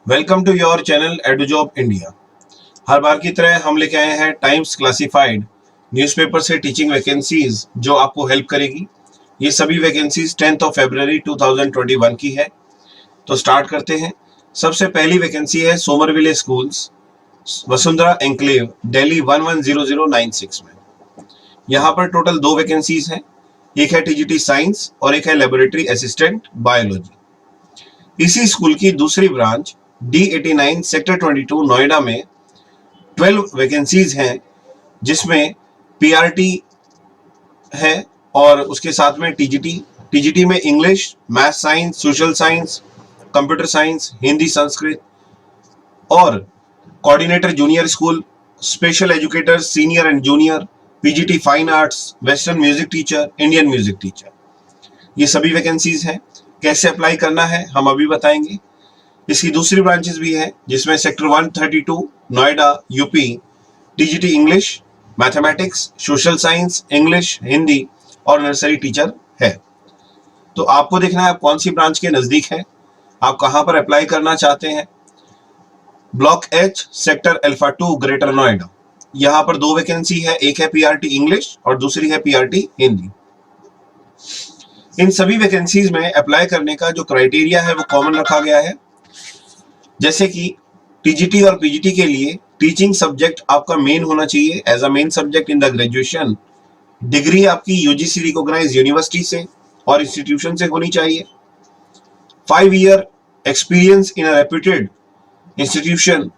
Welcome to your channel Edujob India. हर बार की तरह हम लेके आए हैं टाइम्स क्लासिफाइड न्यूज़पेपर से टीचिंग वैकेंसीज जो आपको हेल्प करेगी। ये सभी वैकेंसीज 10 फरवरी 2021 की है। तो स्टार्ट करते हैं। सबसे पहली वैकेंसी है Somerville Schools, Vasundhara Enclave, Delhi 110096 में। यहाँ पर टोटल 2 वैकेंसीज हैं। एक है टीजीटी साइंस और एक है लेबोरेटरी असिस्टेंट बायोलॉजी। इसी स्कूल की दूसरी ब्रांच D89 सेक्टर 22 नोएडा में 12 वैकेंसीज हैं, जिसमें पीआरटी है और उसके साथ में टीजीटी में English, math science, social science, computer science, Hindi, Sanskrit और coordinator junior school, special educator senior and junior, PGT fine arts, western music teacher, Indian music teacher. ये सभी वैकेंसीज हैं। कैसे अप्लाई करना है हम अभी बताएंगे। इसकी दूसरी ब्रांचेस भी है, जिसमें sector 132 Noida UP TGT English, mathematics, social science, English, Hindi और नर्सरी टीचर है। तो आपको देखना है आप कौन सी ब्रांच के नजदीक है, आप कहां पर अप्लाई करना चाहते हैं। Block H sector alpha 2 greater Noida, यहां पर 2 वैकेंसी है, एक है पीआरटी इंग्लिश और दूसरी है पीआरटी हिंदी। इन सभी वैकेंसीज में अप्लाई करने का जो क्राइटेरिया है वो कॉमन रखा गया है। जैसे कि टीजीटी और पीजीटी के लिए टीचिंग सब्जेक्ट आपका मेन होना चाहिए as a main subject in the graduation. Degree आपकी यूजीसी रिकॉग्नाइज्ड यूनिवर्सिटी से और इंस्टीट्यूशन से होनी चाहिए। 5 year experience in a reputed institution.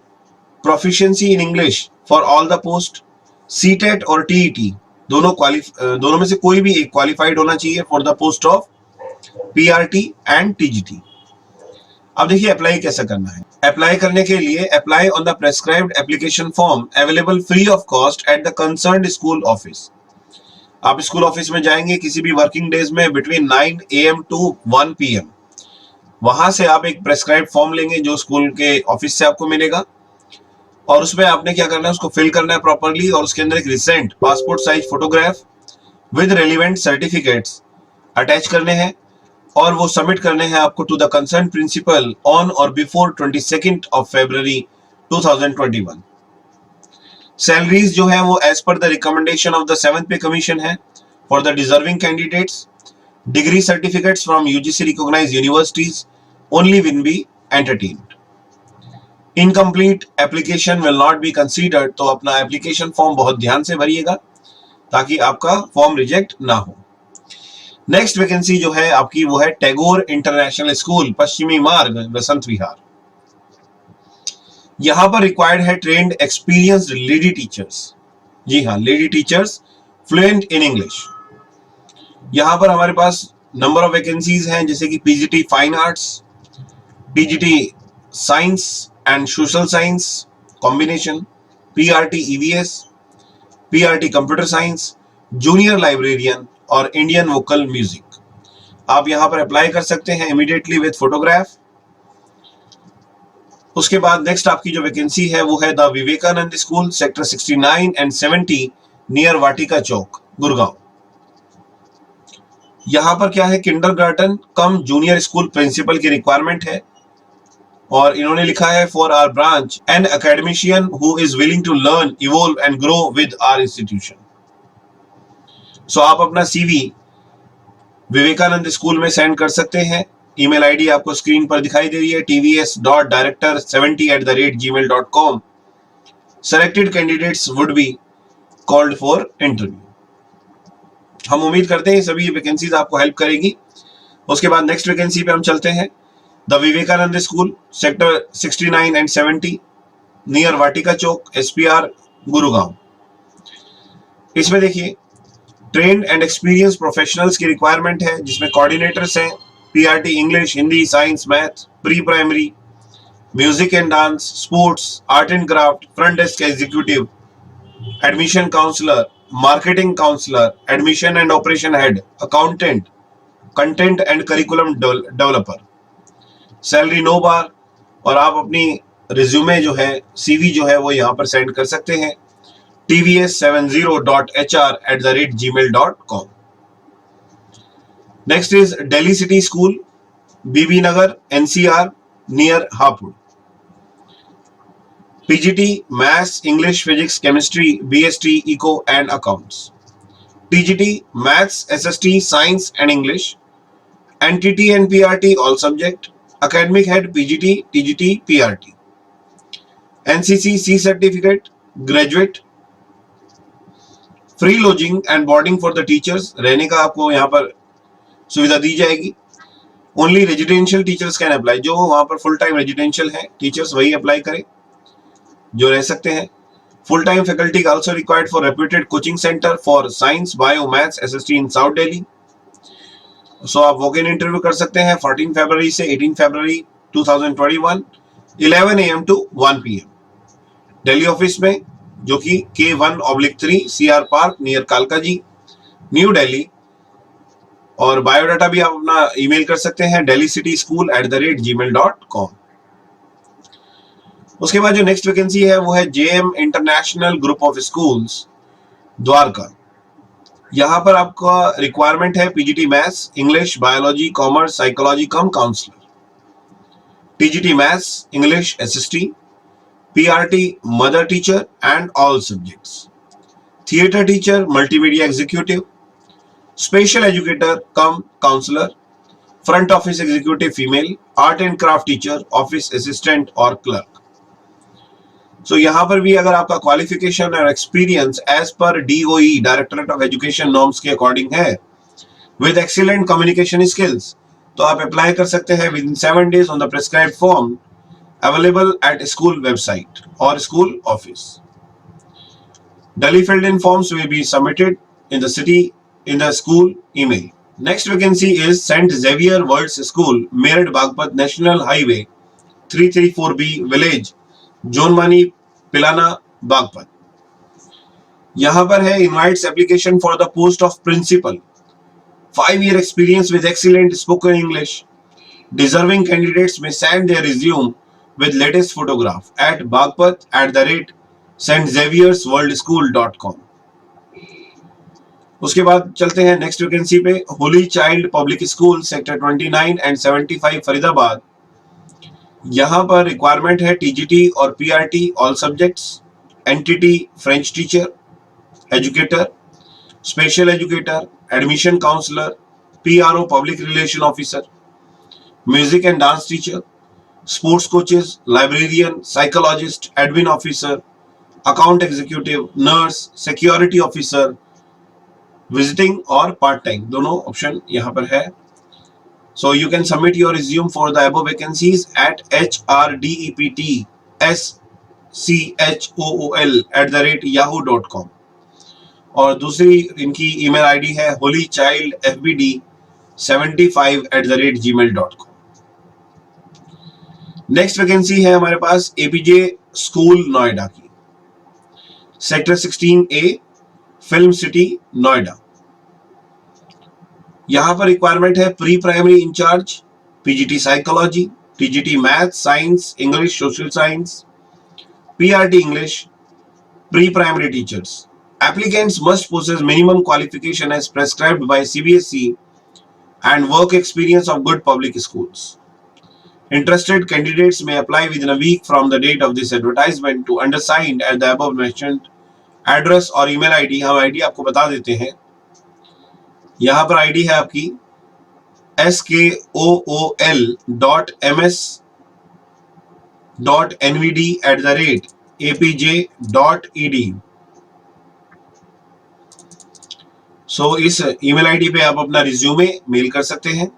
Proficiency in English for all the post. CTET और टीईटी दोनों में से कोई भी एक क्वालिफाइड होना चाहिए for the post of PRT and TGT. अब देखिए अप्लाई कैसे करना है। अप्लाई करने के लिए apply on the prescribed application form available free of cost at the concerned school office. आप स्कूल ऑफिस में जाएंगे किसी भी वर्किंग डेज में बिटवीन 9 AM टू 1 PM। वहां से आप एक प्रेस्क्राइब्ड फॉर्म लेंगे जो स्कूल के ऑफिस से आपको मिलेगा और उसमें आपने क्या करना है, उसको फिल करना है प्रॉपरली और उसके अंदर एक recent passport size photograph with relevant certificates attach करने हैं और वो सबमिट करने हैं आपको to the concern principal on और बिफोर 22 फरवरी 2021। सैलरीज जो है वो as per the recommendation of the 7th pay commission है for the deserving candidates. Degree certificates from UGC recognised universities only will be entertained. Incomplete application will not be considered. तो अपना application form बहुत ध्यान से भरिएगा ताकि आपका form reject ना हो। नेक्स्ट वैकेंसी जो है आपकी वो है टैगोर इंटरनेशनल स्कूल, पश्चिमी मार्ग, बसंत विहार। यहां पर रिक्वायर्ड है ट्रेन्ड एक्सपीरियंस्ड लेडी टीचर्स। जी हाँ, lady teachers fluent in English. यहां पर हमारे पास नंबर ऑफ वैकेंसीज हैं, जैसे कि PGT fine arts, PGT science and social science combination, PRT EVS, PRT computer science, junior librarian और इंडियन वोकल म्यूजिक। आप यहां पर अप्लाई कर सकते हैं इमीडिएटली विद फोटोग्राफ। उसके बाद नेक्स्ट आपकी जो वैकेंसी है वो है the Vivekananda school, sector 69 and 70 near Vatika Chowk, Gurgaon. यहां पर क्या है, kindergarten cum junior school principal की रिक्वायरमेंट है और इन्होंने लिखा है for our branch an academician who is willing to learn, evolve and grow with our institution. So आप अपना सीवी विवेकानंद स्कूल में सेंड कर सकते हैं। ईमेल आईडी आपको स्क्रीन पर दिखाई दे रही है, tvs.director70@gmail.com। Selected candidates would be called for interview. हम उम्मीद करते हैं सभी वैकेंसीज आपको हेल्प करेगी। उसके बाद नेक्स्ट वैकेंसी पे हम चलते हैं। The Vivekananda school, sector 69 and 70 near Vatika Chowk, SPR, Gurugaon. इसमें देखिए ट्रेन्ड एंड एक्सपीरियंस प्रोफेशनल्स की रिक्वायरमेंट है, जिसमें कोऑर्डिनेटर्स हैं PRT English, Hindi, science, math, pre primary, music and dance, sports, art and craft, front desk executive, admission counsellor, marketing counsellor, admission and operation head, accountant, content and curriculum developer. Salary 9 बार और आप अपनी resume जो है, CV जो है वो यहाँ पर सेंड कर सकते हैं tvs70.hr@gmail.com। Next is Delhi City School, BB Nagar, NCR, near Hapur. PGT Maths, English, Physics, Chemistry, BST, Eco and Accounts. TGT Maths, SST, Science and English. NTT and PRT all subject. Academic Head PGT, TGT, PRT. NCC C certificate, graduate. Free lodging and boarding for the teachers, रहने का आपको यहाँ पर सुविधा दी जाएगी. Only residential teachers can apply, जो वहां पर फुल टाइम रेजिडेंशियल है टीचर्स वही अप्लाई करें जो रह सकते हैं. Full time faculty also required for reputed coaching centre for science, bio, maths, SST in South Delhi. So आप वॉक इन इंटरव्यू कर सकते हैं 14 फरवरी से 18 फरवरी 2021 11 AM to 1 PM Delhi office में, जो कि K1/3 CR पार्क नियर कालका जी, न्यू दिल्ली. और बायोडाटा भी आप अपना ईमेल कर सकते हैं delhicityschool@gmail.com. उसके बाद जो नेक्स्ट वैकेंसी है वो है JM International Group of Schools Dwarka. यहां पर आपका रिक्वायरमेंट है PGT maths, English, biology, commerce, psychology cum counsellor. TGT maths, English, SST. PRT mother teacher and all subjects. Theatre teacher, multimedia executive, special educator cum counsellor, front office executive female, art and craft teacher, office assistant और clerk. So यहाँ पर भी अगर आपका qualification और experience as per DOE directorate of education norms के according है with excellent communication skills, तो आप अप्लाई कर सकते हैं with in 7 days on the prescribed form available at school website or school office. Delhi filled in forms will be submitted in the school email. Next vacancy is St. Xavier World's School, Meerut Bagpat, National Highway 334B, Village Jonmani, Pilana, Bagpat. यहाँ पर है invites application for the post of principal. 5-year experience with excellent spoken English. Deserving candidates may send their resume with latest photograph at bagpat@stxaviersworldschool.com. उसके बाद चलते हैं next vacancy पे. Holy Child Public School sector 29 and 75 Faridabad. यहां पर requirement है TGT और PRT all subjects. NTT French teacher, educator, special educator, admission counsellor, PRO public relation officer, music and dance teacher, sports coaches, librarian, psychologist, admin officer, account executive, nurse, security officer, visiting और part time, दोनों option यहाँ पर है. So you can submit your resume for the above vacancies at hrdeptschhool@yahoo.com. और दूसरी इनकी email ID है holychildfbd75@gmail.com. Next vacancy है हमारे पास APJ स्कूल नोएडा की, sector 16A, film city Noida. यहां पर रिक्वायरमेंट है pre primary incharge, PGT psychology, TGT maths, science, English, social science, PRT English, pre primary teachers. Applicants must possess minimum qualification as prescribed by CBSE and work experience of good public schools. Interested candidates may apply within a week from the date of this advertisement to undersigned at the above mentioned address और email ID. हम ID आपको बता देते हैं. यहाँ पर ID है आपकी skool.ms.nvd@apj.edu. सो इस ईमेल आईडी पे आप अपना रिज्यूमे मेल कर सकते हैं.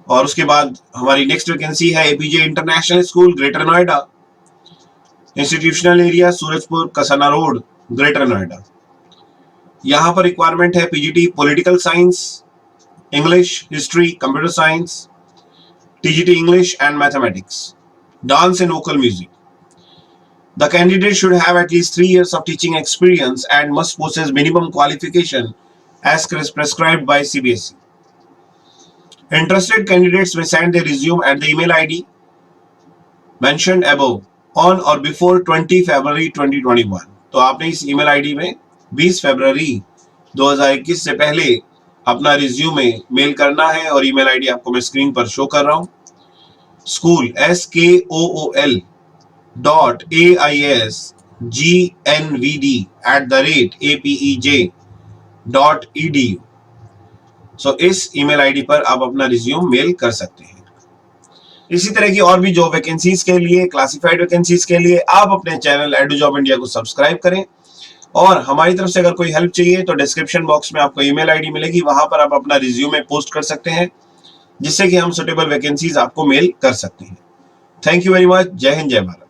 और उसके बाद हमारी नेक्स्ट वैकेंसी है APJ international school, greater Noida, institutional area Surajpur, Kasana road, greater Noida. यहां पर रिक्वायरमेंट है PGT political science, English, history, computer science, TGT English and mathematics, dance and vocal music. The candidate should have at least 3 years of teaching experience and must possess minimum qualification as prescribed by CBSE. Interested candidates may send their resume at the email ID mentioned above on or before 20 February 2021. तो आपने इस email ID में 20 फरवरी 2021 से पहले अपना resume mail करना है. और ईमेल आईडी आपको मैं स्क्रीन पर शो कर रहा हूं. School aisgnvd@apej.edu। सो इस ईमेल आईडी पर आप अपना रिज्यूम मेल कर सकते हैं। इसी तरह की और भी जॉब वैकेंसीज के लिए, क्लासिफाइड वैकेंसीज के लिए आप अपने चैनल एडू जॉब इंडिया को सब्सक्राइब करें। और हमारी तरफ से अगर कोई हेल्प चाहिए तो डिस्क्रिप्शन बॉक्स में आपको ईमेल आईडी मिलेगी, वहां पर आप अपना रिज्यूमे पोस्ट कर सकते हैं, जिससे कि हम सुटेबल वैकेंसीज आपको मेल कर सकते हैं। Thank you very much. जय हिंद, जय भारत।